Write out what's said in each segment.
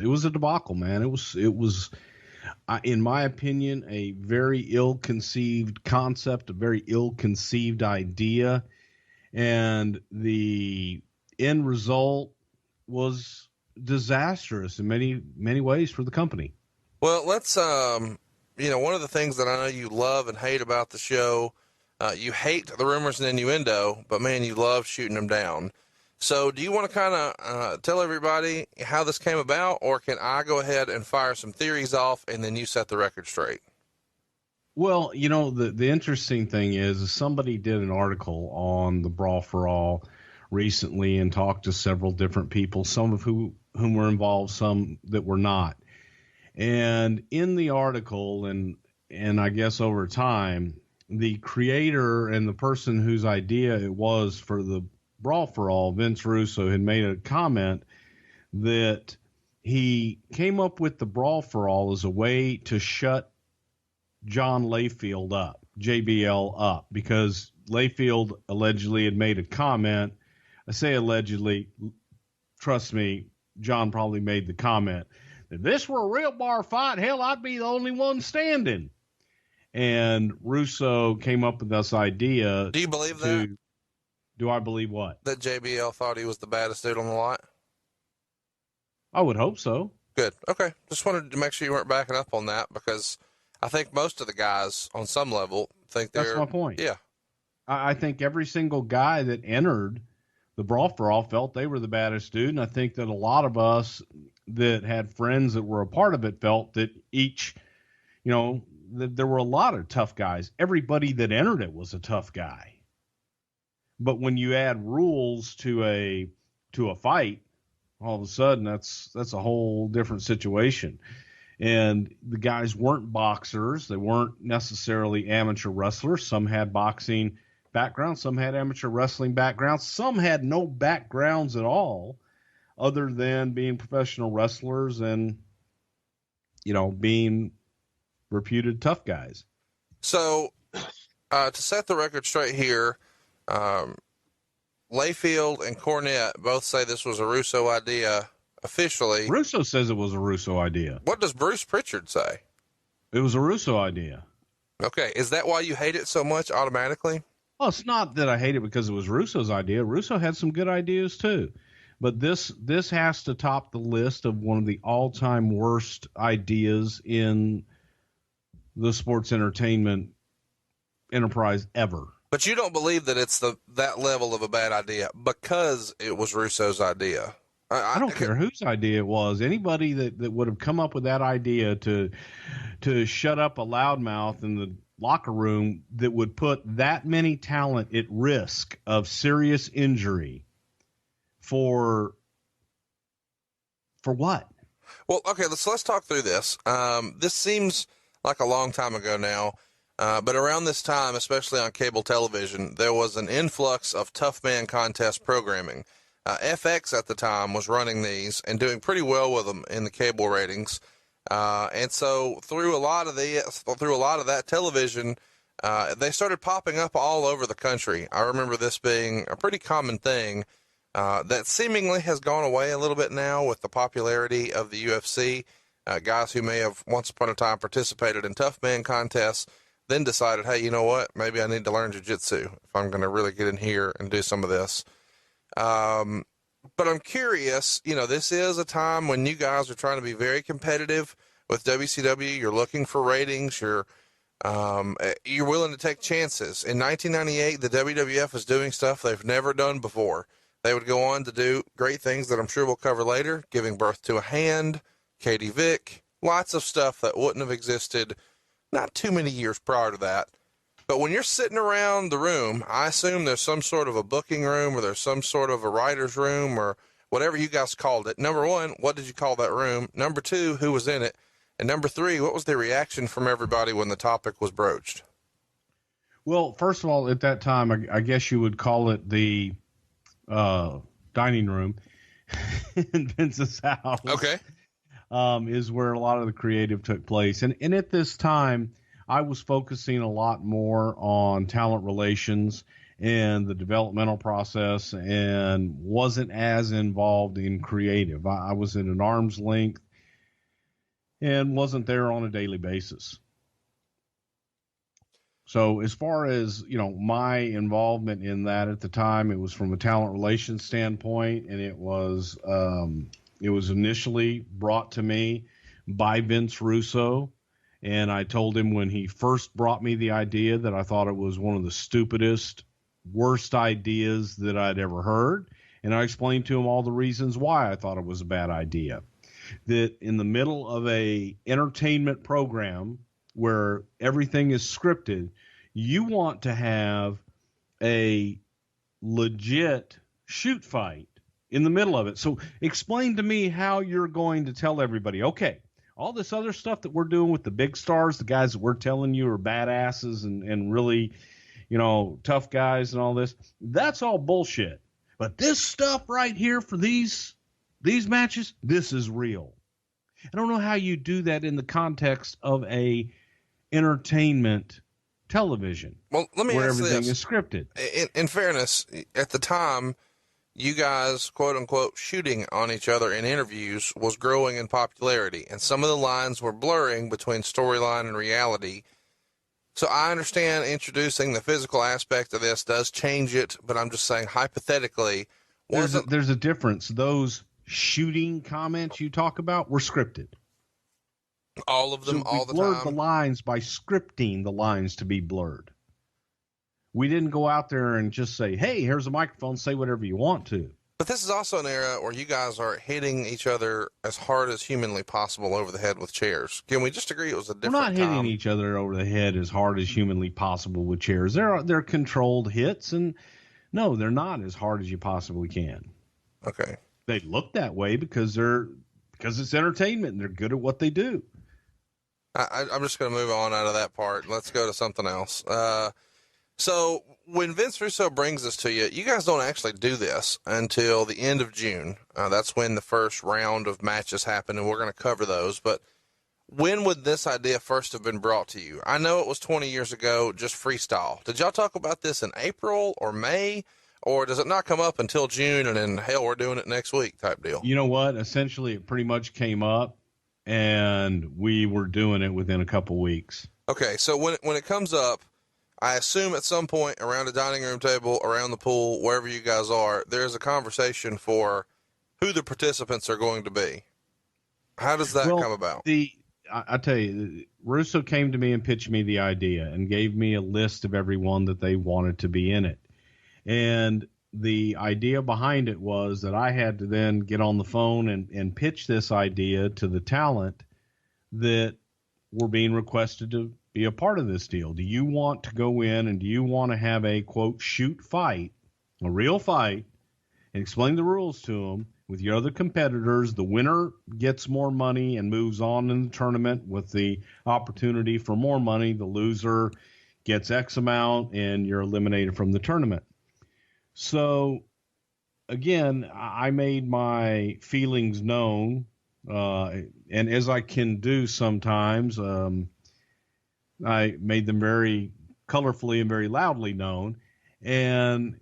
was a debacle, man. It was in my opinion, a very ill-conceived concept, a very ill-conceived idea, and the end result was disastrous in many ways for the company. Well, let's, one of the things that I know you love and hate about the show, you hate the rumors and innuendo, but man, you love shooting them down. So do you want to kind of tell everybody how this came about, or can I go ahead and fire some theories off and then you set the record straight? Well, the interesting thing is somebody did an article on the Brawl for All recently and talked to several different people, some of whom were involved, some that were not. And in the article, and I guess over time, the creator and the person whose idea it was for the Brawl for All, Vince Russo, had made a comment that he came up with the Brawl for All as a way to shut John Layfield up, JBL up, because Layfield allegedly had made a comment. I say allegedly, trust me, John probably made the comment. If this were a real bar fight, hell, I'd be the only one standing. And Russo came up with this idea. Do you believe that? Do I believe what? That JBL thought he was the baddest dude on the lot? I would hope so. Good. Okay. Just wanted to make sure you weren't backing up on that, because I think most of the guys on some level think they're... That's my point. Yeah. I think every single guy that entered the Brawl for All felt they were the baddest dude. And I think that a lot of us that had friends that were a part of it felt that each, that there were a lot of tough guys. Everybody that entered it was a tough guy. But when you add rules to a fight, all of a sudden that's a whole different situation. And the guys weren't boxers. They weren't necessarily amateur wrestlers. Some had boxing backgrounds. Some had amateur wrestling backgrounds. Some had no backgrounds at all other than being professional wrestlers and, being reputed tough guys. So to set the record straight here, Layfield and Cornette both say this was a Russo idea officially. Russo says it was a Russo idea. What does Bruce Prichard say? It was a Russo idea. Okay. Is that why you hate it so much automatically? Well, it's not that I hate it because it was Russo's idea. Russo had some good ideas too. But this has to top the list of one of the all-time worst ideas in the sports entertainment enterprise ever. But you don't believe that it's that level of a bad idea because it was Russo's idea. I don't care whose idea it was. Anybody that would have come up with that idea to shut up a loudmouth in the locker room that would put that many talent at risk of serious injury for what? Well, okay, let's talk through this. This seems like a long time ago now. But around this time, especially on cable television, there was an influx of tough man contest programming. FX at the time was running these and doing pretty well with them in the cable ratings. And so through a lot of that television, they started popping up all over the country. I remember this being a pretty common thing, that seemingly has gone away a little bit now with the popularity of the UFC. Guys who may have once upon a time participated in tough man contests then decided, hey, you know what? Maybe I need to learn jiu-jitsu if I'm going to really get in here and do some of this. But I'm curious, this is a time when you guys are trying to be very competitive with WCW. You're looking for ratings. You're willing to take chances. In 1998, the WWF was doing stuff they've never done before. They would go on to do great things that I'm sure we'll cover later, giving birth to a hand, Katie Vick, lots of stuff that wouldn't have existed not too many years prior to that. But when you're sitting around the room, I assume there's some sort of a booking room or there's some sort of a writer's room or whatever you guys called it. Number one, what did you call that room? Number two, who was in it? And number three, what was the reaction from everybody when the topic was broached? Well, first of all, at that time, I guess you would call it the dining room in Vince's house. Okay. Is where a lot of the creative took place. And at this time, I was focusing a lot more on talent relations and the developmental process and wasn't as involved in creative. I was at an arm's length and wasn't there on a daily basis. So as far as, my involvement in that at the time, it was from a talent relations standpoint, and it was initially brought to me by Vince Russo. And I told him when he first brought me the idea that I thought it was one of the stupidest, worst ideas that I'd ever heard. And I explained to him all the reasons why I thought it was a bad idea. That in the middle of a entertainment program where everything is scripted, you want to have a legit shoot fight in the middle of it. So explain to me how you're going to tell everybody, okay, all this other stuff that we're doing with the big stars, the guys that we're telling you are badasses and really, tough guys and all this, that's all bullshit. But this stuff right here for these matches, this is real. I don't know how you do that in the context of a entertainment television. Well, let me where ask everything this. is scripted. In fairness, at the time, you guys, quote unquote, shooting on each other in interviews was growing in popularity, and some of the lines were blurring between storyline and reality. So I understand introducing the physical aspect of this does change it, but I'm just saying hypothetically, there's a difference. Those shooting comments you talk about were scripted. All of them, so all the time. We blurred the lines by scripting the lines to be blurred. We didn't go out there and just say, hey, here's a microphone, say whatever you want to. But this is also an era where you guys are hitting each other as hard as humanly possible over the head with chairs. Can we just agree it was a different time? We're not hitting each other over the head as hard as humanly possible with chairs. They're controlled hits, and no, they're not as hard as you possibly can. Okay. They look that way because it's entertainment and they're good at what they do. I'm just going to move on out of that part. Let's go to something else. So when Vince Russo brings this to you, you guys don't actually do this until the end of June. That's when the first round of matches happen, and we're going to cover those. But when would this idea first have been brought to you? I know it was 20 years ago, just freestyle. Did y'all talk about this in April or May? Or does it not come up until June and then, hell, we're doing it next week type deal? You know what? Essentially, it pretty much came up, and we were doing it within a couple weeks. Okay, so when it comes up, I assume at some point around a dining room table, around the pool, wherever you guys are, there's a conversation for who the participants are going to be. How does that come about? I tell you, Russo came to me and pitched me the idea and gave me a list of everyone that they wanted to be in it. And the idea behind it was that I had to then get on the phone and pitch this idea to the talent that were being requested to be a part of this deal. Do you want to go in and do you want to have a, quote, shoot fight, a real fight, and explain the rules to them with your other competitors? The winner gets more money and moves on in the tournament with the opportunity for more money. The loser gets X amount and you're eliminated from the tournament. So, again, I made my feelings known, and as I can do sometimes, I made them very colorfully and very loudly known. And,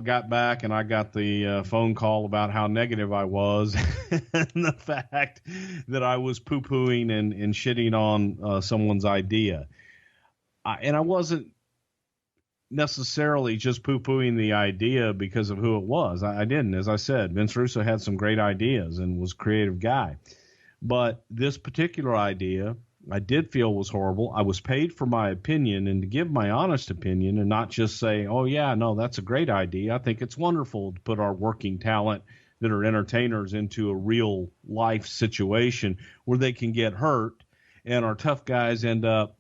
got back and I got the phone call about how negative I was and the fact that I was poo-pooing and shitting on someone's idea. And I wasn't necessarily just poo-pooing the idea because of who it was. I didn't. As I said, Vince Russo had some great ideas and was a creative guy. But this particular idea, I did feel was horrible. I was paid for my opinion and to give my honest opinion and not just say, oh, yeah, no, that's a great idea. I think it's wonderful to put our working talent that are entertainers into a real life situation where they can get hurt and our tough guys end up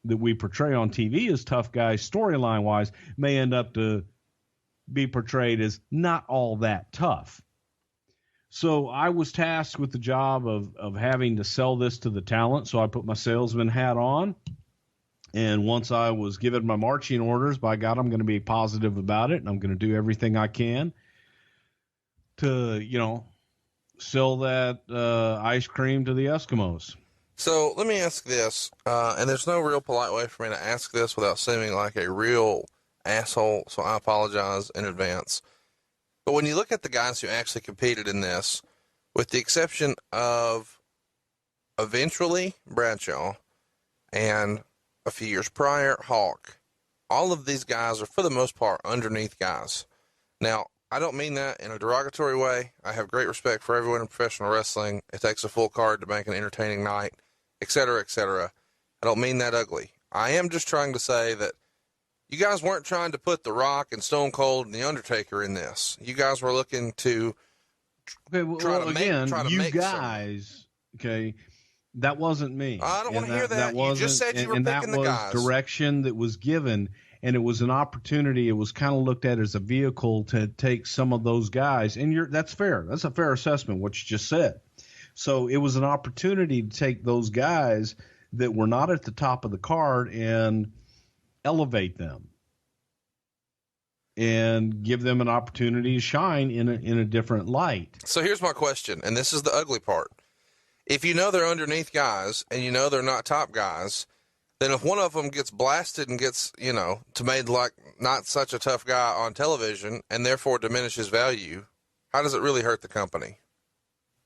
that we portray on TV as tough guys, storyline wise, may end up to be portrayed as not all that tough. So I was tasked with the job of having to sell this to the talent. So I put my salesman hat on. And once I was given my marching orders, by God, I'm going to be positive about it. And I'm going to do everything I can to, sell that ice cream to the Eskimos. So let me ask this, and there's no real polite way for me to ask this without seeming like a real asshole, so I apologize in advance. But when you look at the guys who actually competed in this, with the exception of eventually Bradshaw, and a few years prior, Hawk. All of these guys are, for the most part, underneath guys. Now, I don't mean that in a derogatory way. I have great respect for everyone in professional wrestling. It takes a full card to make an entertaining night, etc., etc. I don't mean that ugly. I am just trying to say that you guys weren't trying to put The Rock and Stone Cold and The Undertaker in this. You guys were looking to try to make guys, okay, that wasn't me. I don't want to hear that. You just said you were picking the guys. That was direction that was given, and it was an opportunity. It was kind of looked at as a vehicle to take some of those guys, and that's fair. That's a fair assessment, what you just said. So it was an opportunity to take those guys that were not at the top of the card and elevate them and give them an opportunity to shine in a different light. So here's my question, and this is the ugly part. If you know they're underneath guys and you know they're not top guys, then if one of them gets blasted and gets, to made like not such a tough guy on television and therefore diminishes value, how does it really hurt the company?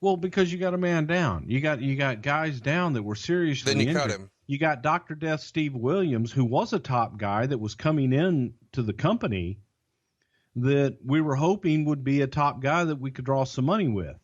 Well, because you got a man down. You got guys down that were seriously injured. Then you cut him. You got Dr. Death Steve Williams, who was a top guy that was coming in to the company that we were hoping would be a top guy that we could draw some money with.